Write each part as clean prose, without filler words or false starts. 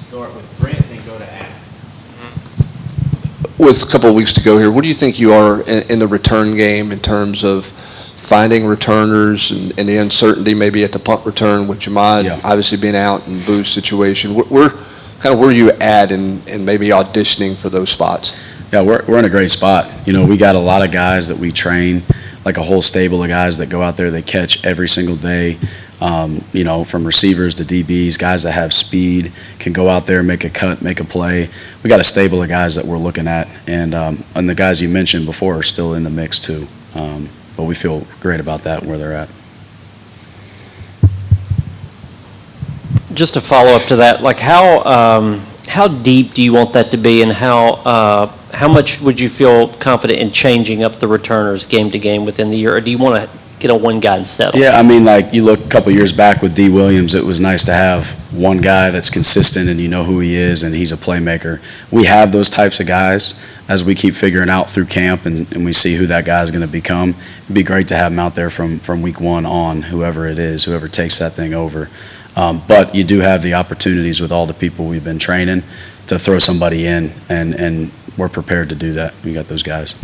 start with Brent and then go to Adam. With a couple of weeks to go here, what do you think you are in the return game in terms of finding returners and the uncertainty maybe at the punt return with Jamad obviously being out and Boo's situation? Where are you at in maybe auditioning for those spots? Yeah, we're in a great spot. You know, we got a lot of guys that we train, like a whole stable of guys that go out there, they catch every single day. You know, from receivers to DBs, guys that have speed, can go out there, make a cut, make a play. We got a stable of guys that we're looking at, and the guys you mentioned before are still in the mix too. But we feel great about that and where they're at. Just to follow up to that, like how deep do you want that to be, and how much would you feel confident in changing up the returners game to game within the year, or do you want to get a one guy and settle? Yeah, I mean, like you look a couple years back with D. Williams, it was nice to have one guy that's consistent and you know who he is and he's a playmaker. We have those types of guys as we keep figuring out through camp and we see who that guy is going to become. It'd be great to have him out there from week one on, whoever it is, whoever takes that thing over. But you do have the opportunities with all the people we've been training to throw somebody in, and we're prepared to do that. We got those guys.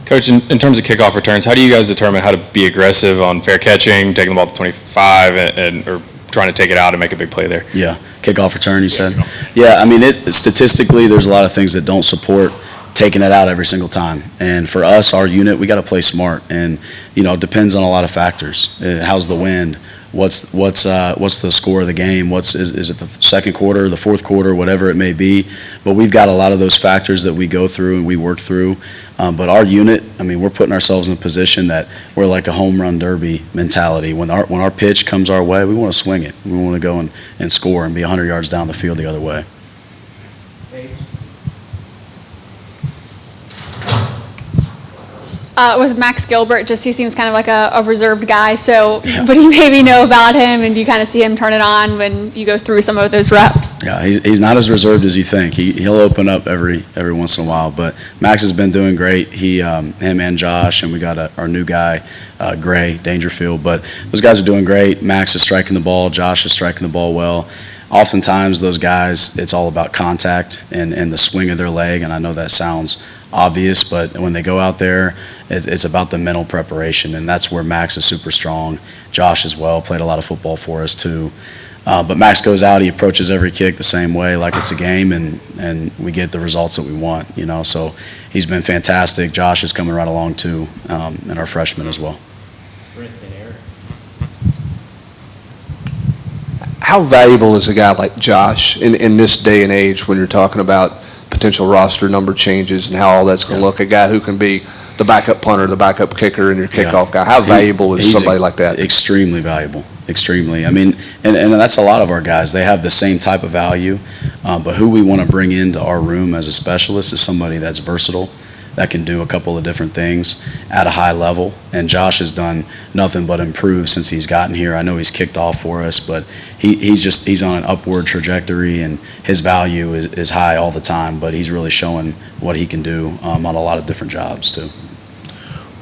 Coach, in terms of kickoff returns, how do you guys determine how to be aggressive on fair catching, taking the ball to 25, or trying to take it out and make a big play there? Yeah, kickoff return, you said? Yeah, I mean, statistically, there's a lot of things that don't support taking it out every single time. And for us, our unit, we got to play smart. And, you know, it depends on a lot of factors. How's the wind? What's the score of the game? Is it the second quarter, the fourth quarter, whatever it may be? But we've got a lot of those factors that we go through and we work through. But our unit, I mean, we're putting ourselves in a position that we're like a home run derby mentality. When our pitch comes our way, we want to swing it. We want to go and score and be 100 yards down the field the other way. With Max Gilbert, he seems kind of like a reserved guy. So, what do you maybe know about him, and do you kind of see him turn it on when you go through some of those reps? Yeah, he's not as reserved as you think. He'll open up every once in a while. But Max has been doing great. Him and Josh, and we got our new guy, Gray Dangerfield. But those guys are doing great. Max is striking the ball. Josh is striking the ball well. Oftentimes, those guys, it's all about contact and the swing of their leg. And I know that sounds obvious, but when they go out there, it's about the mental preparation, and that's where Max is super strong. Josh as well, played a lot of football for us too. But Max goes out, he approaches every kick the same way, like it's a game, and we get the results that we want, you know. So he's been fantastic. Josh is coming right along too, and our freshman as well. How valuable is a guy like Josh in this day and age when you're talking about potential roster number changes and how all that's going to look? A guy who can be the backup punter, the backup kicker, and your kickoff guy. How valuable is somebody like that? Extremely valuable. Extremely. I mean, and that's a lot of our guys. They have the same type of value, but who we want to bring into our room as a specialist is somebody that's versatile, that can do a couple of different things at a high level. And Josh has done nothing but improve since he's gotten here. I know he's kicked off for us, but he's on an upward trajectory, and his value is high all the time, but he's really showing what he can do on a lot of different jobs too.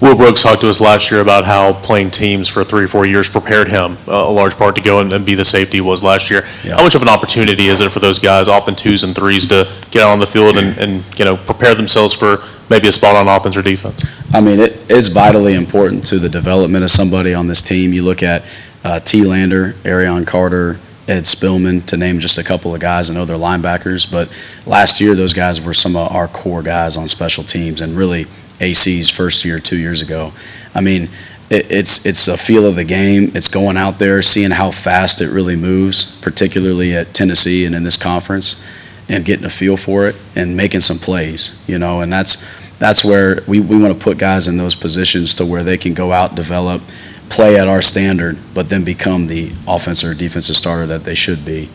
Will Brooks talked to us last year about how playing teams for 3 or 4 years prepared him a large part to go and be the safety he was last year. Yeah. How much of an opportunity is it for those guys, often 2s and 3s, to get out on the field and prepare themselves for maybe a spot on offense or defense? I mean, it's vitally important to the development of somebody on this team. You look at T. Lander, Arion Carter, Ed Spillman, to name just a couple of guys. I know they're linebackers, but last year those guys were some of our core guys on special teams, and really AC's first year 2 years ago. I mean, it's a feel of the game. It's going out there, seeing how fast it really moves, particularly at Tennessee and in this conference, and getting a feel for it and making some plays, and that's where we want to put guys in those positions to where they can go out, develop, play at our standard, but then become the offensive or defensive starter that they should be.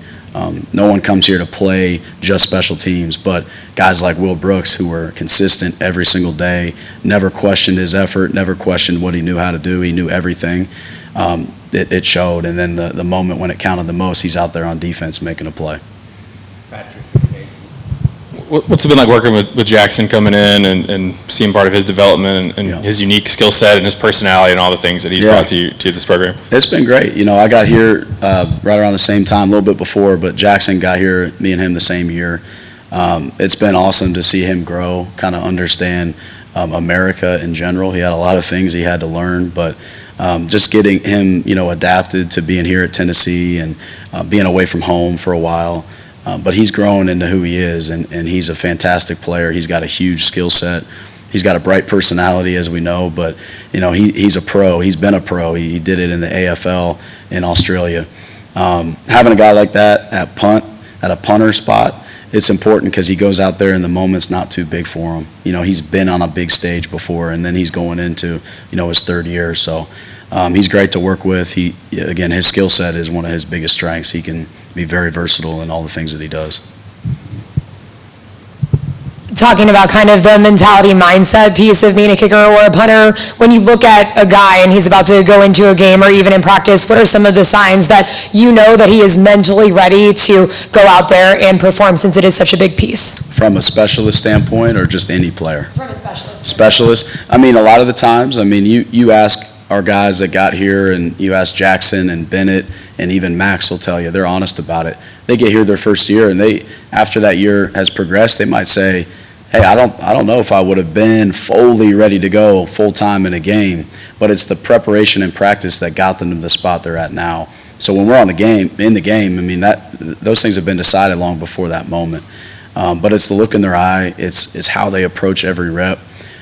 No one comes here to play just special teams, but guys like Will Brooks, who were consistent every single day, never questioned his effort, never questioned what he knew how to do. He knew everything. It showed, and then the moment when it counted the most, he's out there on defense making a play. What's it been like working with Jackson coming in and seeing part of his development and Yeah. his unique skill set and his personality and all the things that he's Yeah. brought to this program? It's been great. You know, I got here right around the same time, a little bit before, but Jackson got here, me and him the same year. It's been awesome to see him grow, kind of understand America in general. He had a lot of things he had to learn, but just getting him, you know, adapted to being here at Tennessee and being away from home for a while. But he's grown into who he is, and he's a fantastic player. He's got a huge skill set. He's got a bright personality, as we know, but, you know, he's a pro. He's been a pro. He did it in the AFL in Australia. Having a guy like that at a punter spot, it's important because he goes out there and the moment's not too big for him. You know, he's been on a big stage before, and then he's going into, you know, his third year. So he's great to work with. Again, his skill set is one of his biggest strengths. He can be very versatile in all the things that he does. Talking about kind of the mentality mindset piece of being a kicker or a punter, when you look at a guy and he's about to go into a game or even in practice, what are some of the signs that you know that he is mentally ready to go out there and perform, since it is such a big piece? From a specialist standpoint or just any player? From a specialist. Specialist. I mean, a lot of the times, I mean, you ask our guys that got here, and you ask Jackson and Bennett and even Max will tell you, they're honest about it. They get here their first year, and after that year has progressed, they might say, hey, I don't know if I would have been fully ready to go full-time in a game, but it's the preparation and practice that got them to the spot they're at now. So when we're in the game, I mean, those things have been decided long before that moment. But it's the look in their eye. It's how they approach every rep.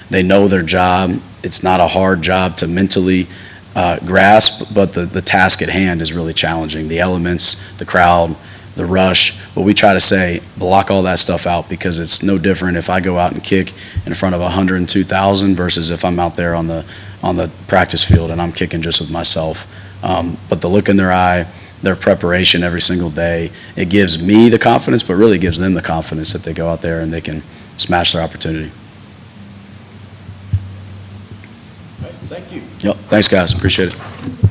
They know their job. It's not a hard job to mentally grasp, but the task at hand is really challenging. The elements, the crowd, the rush. But we try to say, block all that stuff out, because it's no different if I go out and kick in front of 102,000 versus if I'm out there on the practice field and I'm kicking just with myself. But the look in their eye, their preparation every single day, it gives me the confidence, but really gives them the confidence that they go out there and they can smash their opportunity. Thank you. Yep. Thanks, guys. Appreciate it.